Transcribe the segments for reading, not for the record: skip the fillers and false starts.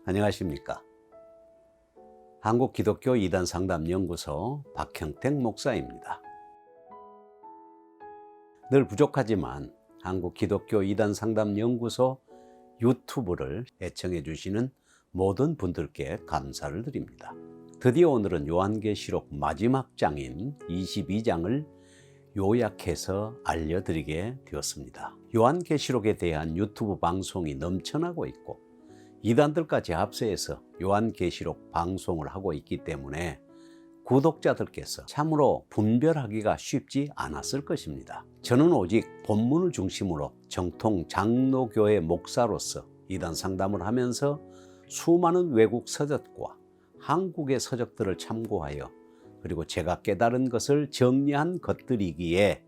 안녕하십니까. 한국기독교 이단상담연구소 박형택 목사입니다. 늘 부족하지만 한국기독교 이단상담연구소 유튜브를 애청해 주시는 모든 분들께 감사를 드립니다. 드디어 오늘은 요한계시록 마지막 장인 22장을 요약해서 알려드리게 되었습니다. 요한계시록에 대한 유튜브 방송이 넘쳐나고 있고 이단들까지 합세해서 요한계시록 방송을 하고 있기 때문에 구독자들께서 참으로 분별하기가 쉽지 않았을 것입니다. 저는 오직 본문을 중심으로 정통 장로교회 목사로서 이단 상담을 하면서 수많은 외국 서적과 한국의 서적들을 참고하여 그리고 제가 깨달은 것을 정리한 것들이기에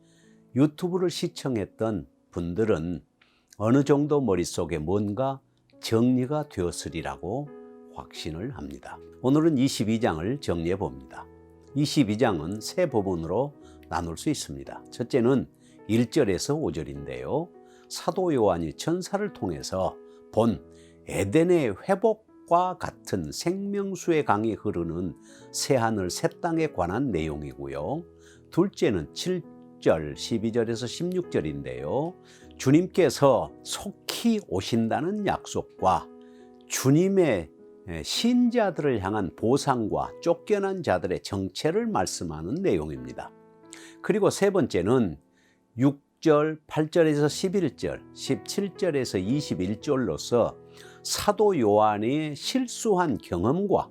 유튜브를 시청했던 분들은 어느 정도 머릿속에 뭔가 정리가 되었으리라고 확신을 합니다. 오늘은 22장을 정리해 봅니다. 22장은 세 부분으로 나눌 수 있습니다. 첫째는 1절에서 5절인데요. 사도 요한이 천사를 통해서 본 에덴의 회복과 같은 생명수의 강이 흐르는 새하늘 새 땅에 관한 내용이고요. 둘째는 7절, 12절에서 16절인데요. 주님께서 속히 오신다는 약속과 주님의 신자들을 향한 보상과 쫓겨난 자들의 정체를 말씀하는 내용입니다. 그리고 세 번째는 6절, 8절에서 11절, 17절에서 21절로서 사도 요한의 실수한 경험과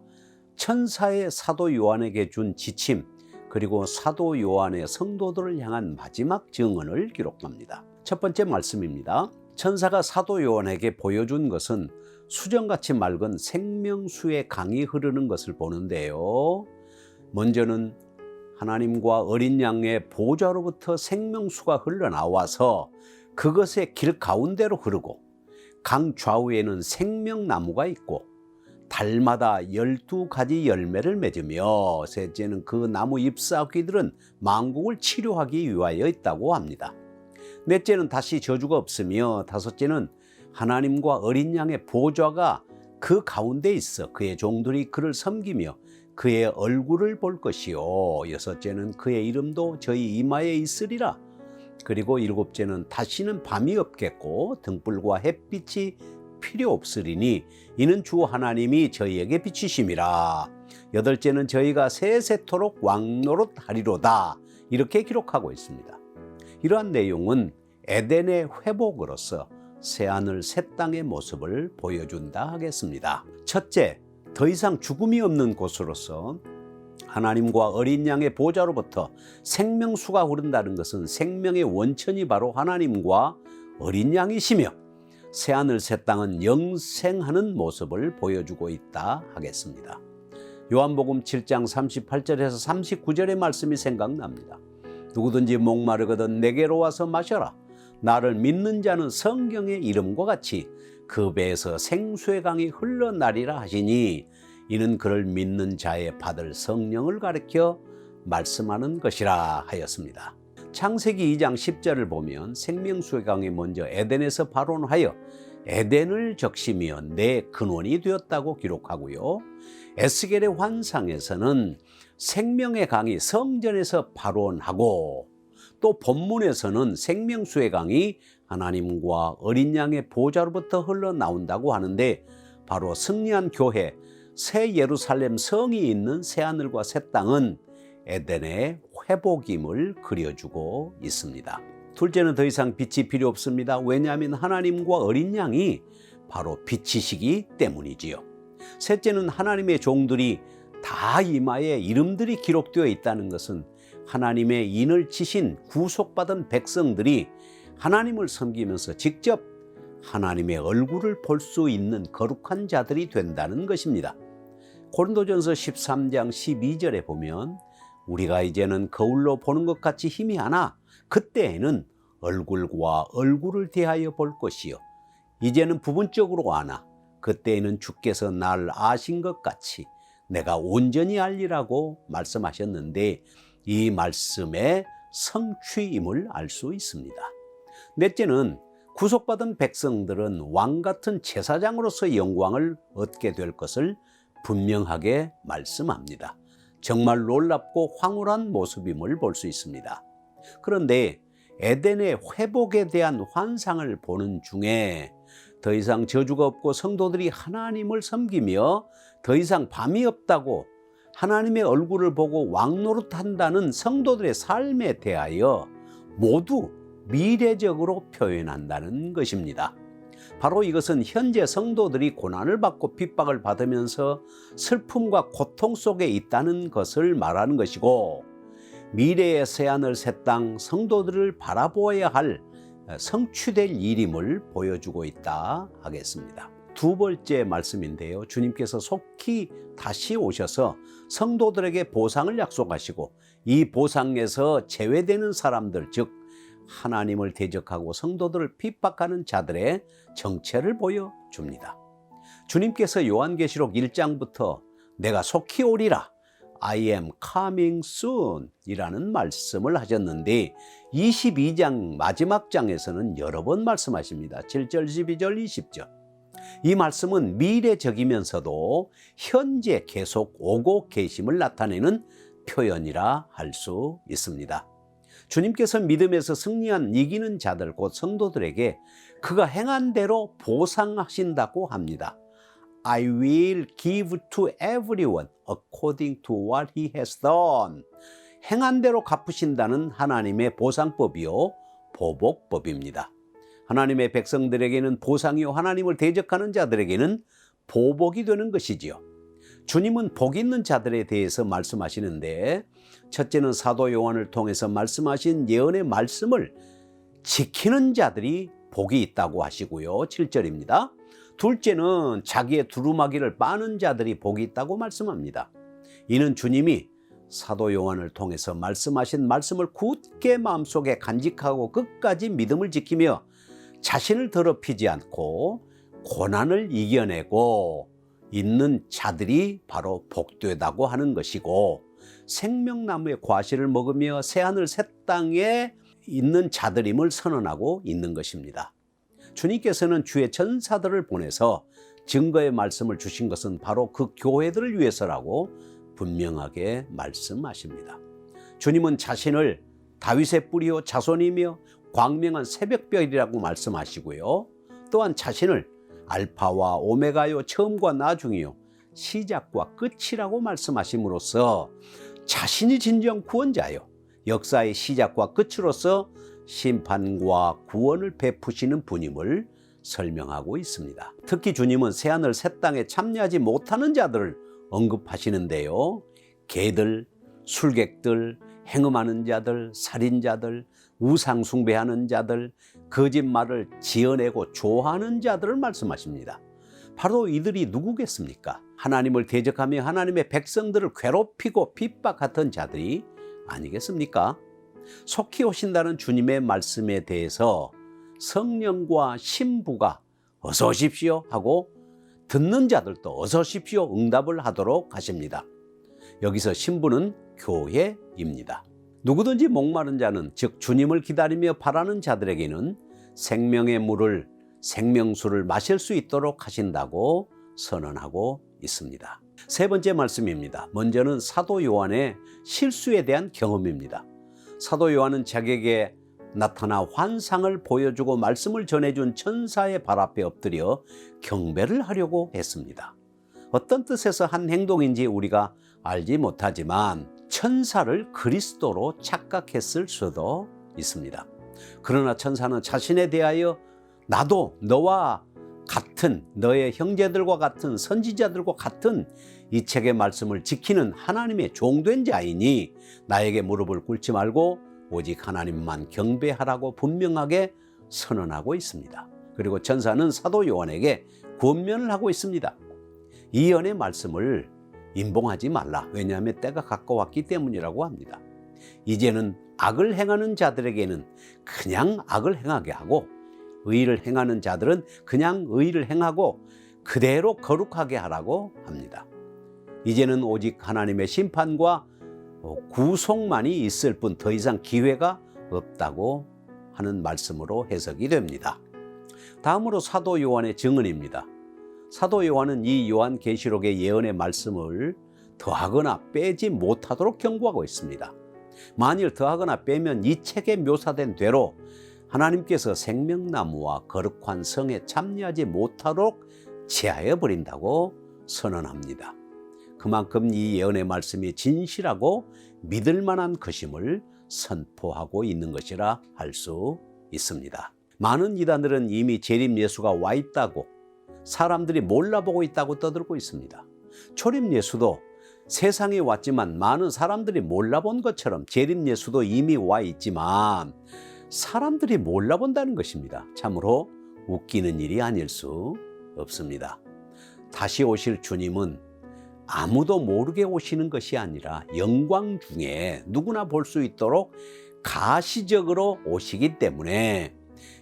천사의 사도 요한에게 준 지침, 그리고 사도 요한의 성도들을 향한 마지막 증언을 기록합니다. 첫 번째 말씀입니다. 천사가 사도 요한에게 보여준 것은 수정같이 맑은 생명수의 강이 흐르는 것을 보는데요. 먼저는 하나님과 어린 양의 보좌로부터 생명수가 흘러나와서 그것의 길 가운데로 흐르고 강 좌우에는 생명나무가 있고 달마다 12가지 열매를 맺으며 셋째는 그 나무 잎사귀들은 만국을 치료하기 위하여 있다고 합니다. 넷째는 다시 저주가 없으며 다섯째는 하나님과 어린 양의 보좌가 그 가운데 있어 그의 종들이 그를 섬기며 그의 얼굴을 볼 것이요. 여섯째는 그의 이름도 저희 이마에 있으리라. 그리고 일곱째는 다시는 밤이 없겠고 등불과 햇빛이 필요 없으리니 이는 주 하나님이 저희에게 비치심이라. 여덟째는 저희가 세세토록 왕노릇하리로다. 이렇게 기록하고 있습니다. 이러한 내용은 에덴의 회복으로서 새하늘 새 땅의 모습을 보여준다 하겠습니다. 첫째, 더 이상 죽음이 없는 곳으로서 하나님과 어린 양의 보좌로부터 생명수가 흐른다는 것은 생명의 원천이 바로 하나님과 어린 양이시며 새하늘 새 땅은 영생하는 모습을 보여주고 있다 하겠습니다. 요한복음 7장 38절에서 39절의 말씀이 생각납니다. 누구든지 목마르거든 내게로 와서 마셔라. 나를 믿는 자는 성경의 이름과 같이 그 배에서 생수의 강이 흘러나리라 하시니 이는 그를 믿는 자의 받을 성령을 가리켜 말씀하는 것이라 하였습니다. 창세기 2장 10절을 보면 생명수의 강이 먼저 에덴에서 발원하여 에덴을 적시며 내 근원이 되었다고 기록하고요. 에스겔의 환상에서는 생명의 강이 성전에서 발원하고 또 본문에서는 생명수의 강이 하나님과 어린 양의 보좌로부터 흘러나온다고 하는데 바로 승리한 교회 새 예루살렘 성이 있는 새하늘과 새 땅은 에덴의 회복임을 그려주고 있습니다. 둘째는 더 이상 빛이 필요 없습니다. 왜냐하면 하나님과 어린 양이 바로 빛이시기 때문이지요. 셋째는 하나님의 종들이 다 이마에 이름들이 기록되어 있다는 것은 하나님의 인을 치신 구속받은 백성들이 하나님을 섬기면서 직접 하나님의 얼굴을 볼 수 있는 거룩한 자들이 된다는 것입니다. 고린도전서 13장 12절에 보면 우리가 이제는 거울로 보는 것 같이 희미하나 그때에는 얼굴과 얼굴을 대하여 볼 것이요 이제는 부분적으로 아나 그때에는 주께서 날 아신 것 같이 내가 온전히 알리라고 말씀하셨는데 이 말씀의 성취임을 알 수 있습니다. 넷째는 구속받은 백성들은 왕 같은 제사장으로서 영광을 얻게 될 것을 분명하게 말씀합니다. 정말 놀랍고 황홀한 모습임을 볼 수 있습니다. 그런데 에덴의 회복에 대한 환상을 보는 중에 더 이상 저주가 없고 성도들이 하나님을 섬기며 더 이상 밤이 없다고 하나님의 얼굴을 보고 왕노릇한다는 성도들의 삶에 대하여 모두 미래적으로 표현한다는 것입니다. 바로 이것은 현재 성도들이 고난을 받고 핍박을 받으면서 슬픔과 고통 속에 있다는 것을 말하는 것이고, 미래의 새하늘 새 땅 성도들을 바라보아야 할 성취될 일임을 보여주고 있다 하겠습니다. 두 번째 말씀인데요. 주님께서 속히 다시 오셔서 성도들에게 보상을 약속하시고 이 보상에서 제외되는 사람들, 즉 하나님을 대적하고 성도들을 핍박하는 자들의 정체를 보여줍니다. 주님께서 요한계시록 1장부터 내가 속히 오리라, I am coming soon 이라는 말씀을 하셨는데 22장 마지막 장에서는 여러 번 말씀하십니다. 7절, 12절, 20절. 이 말씀은 미래적이면서도 현재 계속 오고 계심을 나타내는 표현이라 할 수 있습니다. 주님께서 믿음에서 승리한 이기는 자들 곧 성도들에게 그가 행한 대로 보상하신다고 합니다. I will give to everyone according to what he has done. 행한 대로 갚으신다는 하나님의 보상법이요, 보복법입니다. 하나님의 백성들에게는 보상이요, 하나님을 대적하는 자들에게는 보복이 되는 것이지요. 주님은 복 있는 자들에 대해서 말씀하시는데, 첫째는 사도 요한을 통해서 말씀하신 예언의 말씀을 지키는 자들이 복이 있다고 하시고요, 7절입니다. 둘째는 자기의 두루마기를 빠는 자들이 복이 있다고 말씀합니다. 이는 주님이 사도 요한을 통해서 말씀하신 말씀을 굳게 마음속에 간직하고 끝까지 믿음을 지키며 자신을 더럽히지 않고 고난을 이겨내고 있는 자들이 바로 복되다고 하는 것이고, 생명나무의 과실을 먹으며 새하늘 새 땅에 있는 자들임을 선언하고 있는 것입니다. 주님께서는 주의 천사들을 보내서 증거의 말씀을 주신 것은 바로 그 교회들을 위해서라고 분명하게 말씀하십니다. 주님은 자신을 다윗의 뿌리요 자손이며 광명한 새벽별이라고 말씀하시고요, 또한 자신을 알파와 오메가요 처음과 나중이요 시작과 끝이라고 말씀하심으로써 자신이 진정 구원자요 역사의 시작과 끝으로서 심판과 구원을 베푸시는 분임을 설명하고 있습니다. 특히 주님은 새하늘 새 땅에 참여하지 못하는 자들을 언급하시는데요, 개들, 술객들, 행음하는 자들, 살인자들, 우상 숭배하는 자들, 거짓말을 지어내고 좋아하는 자들을 말씀하십니다. 바로 이들이 누구겠습니까? 하나님을 대적하며 하나님의 백성들을 괴롭히고 핍박하던 자들이 아니겠습니까? 속히 오신다는 주님의 말씀에 대해서 성령과 신부가 어서 오십시오 하고 듣는 자들도 어서 오십시오 응답을 하도록 하십니다. 여기서 신부는 교회입니다. 누구든지 목마른 자는, 즉 주님을 기다리며 바라는 자들에게는 생명의 물을, 생명수를 마실 수 있도록 하신다고 선언하고 있습니다. 세 번째 말씀입니다. 먼저는 사도 요한의 실수에 대한 경험입니다. 사도 요한은 자기에게 나타나 환상을 보여주고 말씀을 전해준 천사의 발 앞에 엎드려 경배를 하려고 했습니다. 어떤 뜻에서 한 행동인지 우리가 알지 못하지만 천사를 그리스도로 착각했을 수도 있습니다. 그러나 천사는 자신에 대하여 나도 너와 같은, 너의 형제들과 같은, 선지자들과 같은 이 책의 말씀을 지키는 하나님의 종된 자이니 나에게 무릎을 꿇지 말고 오직 하나님만 경배하라고 분명하게 선언하고 있습니다. 그리고 천사는 사도 요한에게 권면을 하고 있습니다. 이 연의 말씀을 임봉하지 말라. 왜냐하면 때가 가까웠기 때문이라고 합니다. 이제는 악을 행하는 자들에게는 그냥 악을 행하게 하고, 의를 행하는 자들은 그냥 의를 행하고 그대로 거룩하게 하라고 합니다. 이제는 오직 하나님의 심판과 구속만이 있을 뿐 더 이상 기회가 없다고 하는 말씀으로 해석이 됩니다. 다음으로 사도 요한의 증언입니다. 사도 요한은 이 요한계시록의 예언의 말씀을 더하거나 빼지 못하도록 경고하고 있습니다. 만일 더하거나 빼면 이 책에 묘사된 대로 하나님께서 생명나무와 거룩한 성에 참여하지 못하도록 제하여 버린다고 선언합니다. 그만큼 이 예언의 말씀이 진실하고 믿을 만한 것임을 선포하고 있는 것이라 할 수 있습니다. 많은 이단들은 이미 재림 예수가 와 있다고, 사람들이 몰라보고 있다고 떠들고 있습니다. 초림 예수도 세상에 왔지만 많은 사람들이 몰라본 것처럼 재림 예수도 이미 와 있지만 사람들이 몰라본다는 것입니다. 참으로 웃기는 일이 아닐 수 없습니다. 다시 오실 주님은 아무도 모르게 오시는 것이 아니라 영광 중에 누구나 볼 수 있도록 가시적으로 오시기 때문에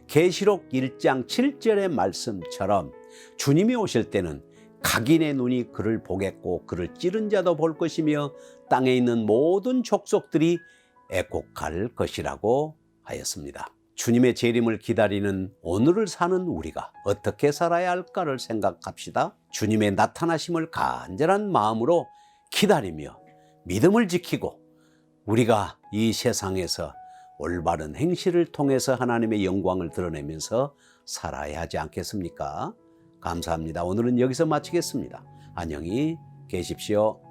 계시록 1장 7절의 말씀처럼 주님이 오실 때는 각인의 눈이 그를 보겠고 그를 찌른 자도 볼 것이며 땅에 있는 모든 족속들이 애곡할 것이라고 하였습니다. 주님의 재림을 기다리는 오늘을 사는 우리가 어떻게 살아야 할까를 생각합시다. 주님의 나타나심을 간절한 마음으로 기다리며 믿음을 지키고 우리가 이 세상에서 올바른 행실을 통해서 하나님의 영광을 드러내면서 살아야 하지 않겠습니까? 감사합니다. 오늘은 여기서 마치겠습니다. 안녕히 계십시오.